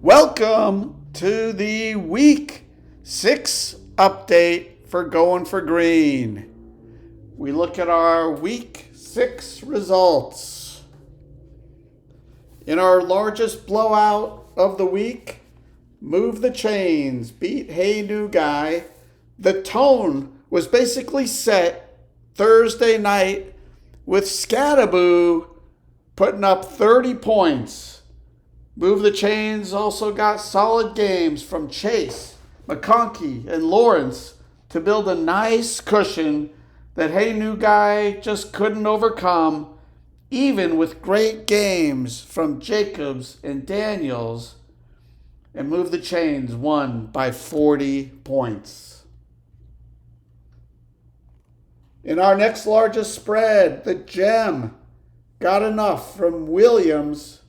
Welcome to the Week 6 update for Going for Green. We look at our Week 6 results. In our largest blowout of the week, Move the Chains beat Hey New Guy. The tone was basically set Thursday night with Scattaboo putting up 30 points. Move the Chains also got solid games from Chase, McConkey, and Lawrence to build a nice cushion that Hey New Guy just couldn't overcome, even with great games from Jacobs and Daniels. And Move the Chains won by 40 points. In our next largest spread, the Gem got enough from Williams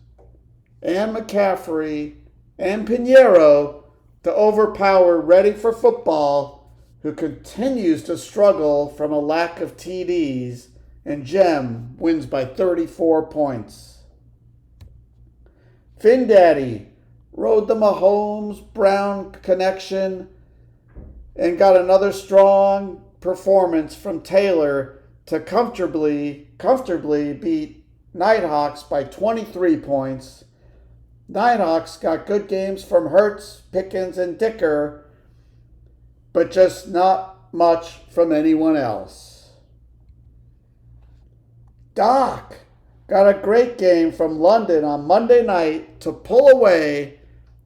and McCaffrey and Pinheiro to overpower Ready for Football, who continues to struggle from a lack of TDs, and Gem wins by 34 points. FinDaddy rode the Mahomes-Brown connection and got another strong performance from Taylor to comfortably beat Nighthawks by 23 points. Nighthawks got good games from Hurts, Pickens, and Dicker, but just not much from anyone else. Doc got a great game from London on Monday night to pull away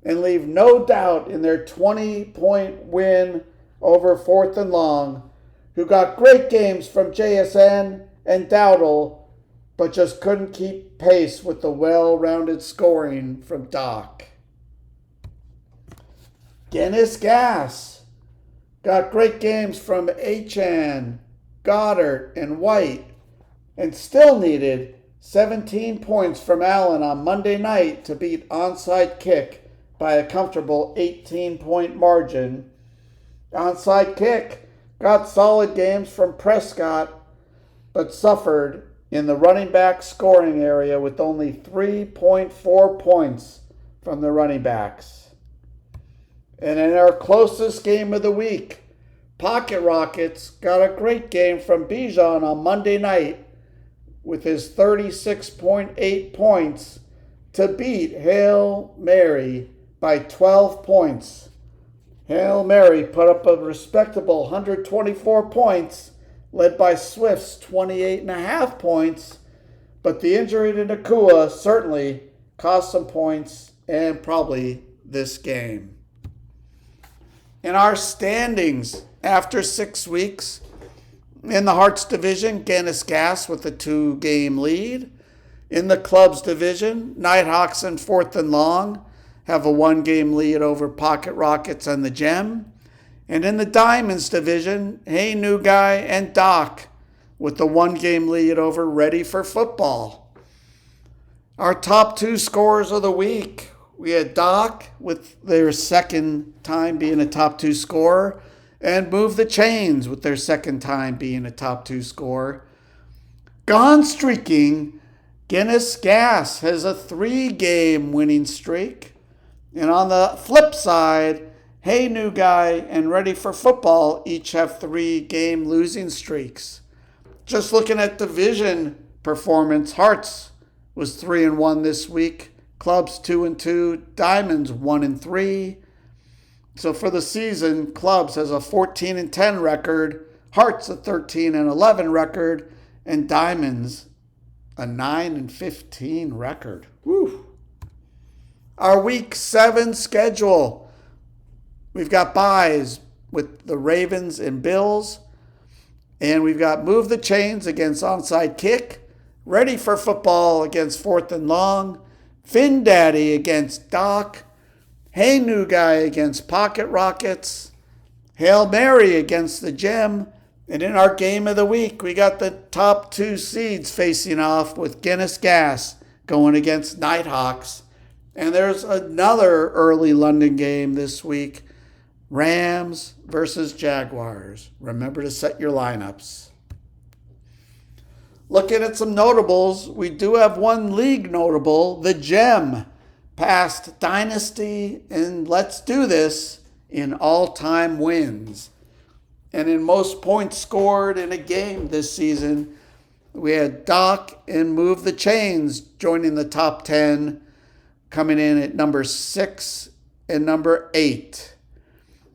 and leave no doubt in their 20-point win over 4th and Long, who got great games from JSN and Dowdle, but just couldn't keep pace with the well-rounded scoring from Doc. Guinness Gas got great games from Achan, Goddard, and White, and still needed 17 points from Allen on Monday night to beat Onside Kick by a comfortable 18-point margin. Onside Kick got solid games from Prescott, but suffered in the running back scoring area with only 3.4 points from the running backs. And in our closest game of the week, Pocket Rockets got a great game from Bijan on Monday night with his 36.8 points to beat Hail Mary by 12 points. Hail Mary put up a respectable 124 points, led by Swift's 28.5 points, but the injury to Nakua certainly cost some points and probably this game. In our standings after 6 weeks, in the Hearts division, Guinness Gas with a 2-game lead. In the Clubs division, Nighthawks and 4th and Long have a 1-game lead over Pocket Rockets and the Gem. And in the Diamonds division, Hey New Guy and Doc with the 1-game lead over Ready for Football. Our top 2 scorers of the week, we had Doc with their second time being a top 2 scorer, and Move the Chains with their second time being a top 2 scorer. Gone streaking, Guinness Gas has a 3-game winning streak. And on the flip side, Hey New Guy and Ready for Football each have 3-game losing streaks. Just looking at division performance, Hearts was 3-1 this week, Clubs 2-2, Diamonds 1-3. So for the season, Clubs has a 14-10 record, Hearts a 13-11 record, and Diamonds a 9-15 record. Woo! Our Week 7 schedule. We've got byes with the Ravens and Bills. And we've got Move the Chains against Onside Kick. Ready for Football against 4th and Long. FinDaddy against Doc. Hey New Guy against Pocket Rockets. Hail Mary against the Gem. And in our game of the week, we got the top 2 seeds facing off with Guinness Gas going against Nighthawks. And there's another early London game this week, Rams versus Jaguars. Remember to set your lineups. Looking at some notables, we do have one league notable, the Gem, past Dynasty, and let's do this in all-time wins. And in most points scored in a game this season, we had Doc and Move the Chains joining the top 10, coming in at number 6 and number 8.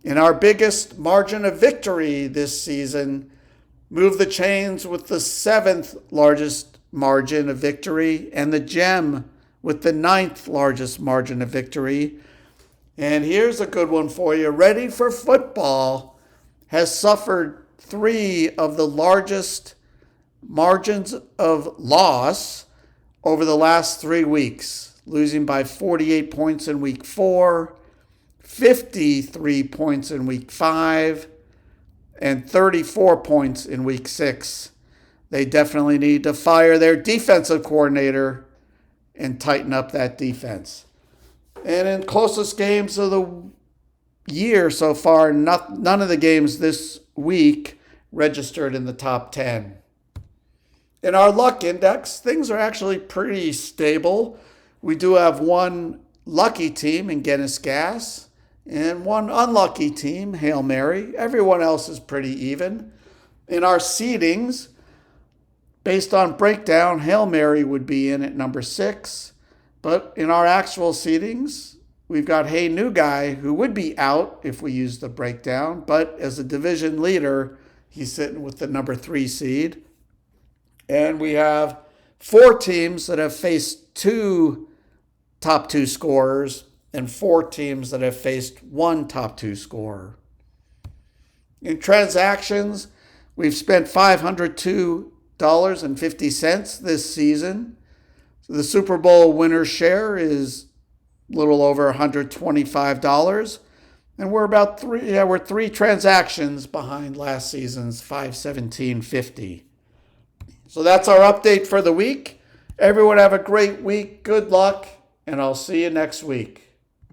In our biggest margin of victory this season, Move the Chains with the 7th largest margin of victory, and the Gem with the 9th largest margin of victory. And here's a good one for you. Ready for Football has suffered 3 of the largest margins of loss over the last 3 weeks, losing by 48 points in week 4, 53 points in week 5, and 34 points in week 6. They definitely need to fire their defensive coordinator and tighten up that defense. And in closest games of the year so far, none of the games this week registered in the top 10. In our luck index, things are actually pretty stable. We do have one lucky team in Guinness Gas and one unlucky team, Hail Mary. Everyone else is pretty even. In our seedings, based on breakdown, Hail Mary would be in at number 6. But in our actual seedings, we've got Hey New Guy, who would be out if we use the breakdown. But as a division leader, he's sitting with the number 3 seed. And we have 4 teams that have faced 2 top 2 scorers and 4 teams that have faced 1 top 2 scorer. In transactions, we've spent $502.50 this season. So the Super Bowl winner share is a little over $125. And we're 3 transactions behind last season's $517.50. So that's our update for the week. Everyone have a great week. Good luck, and I'll see you next week.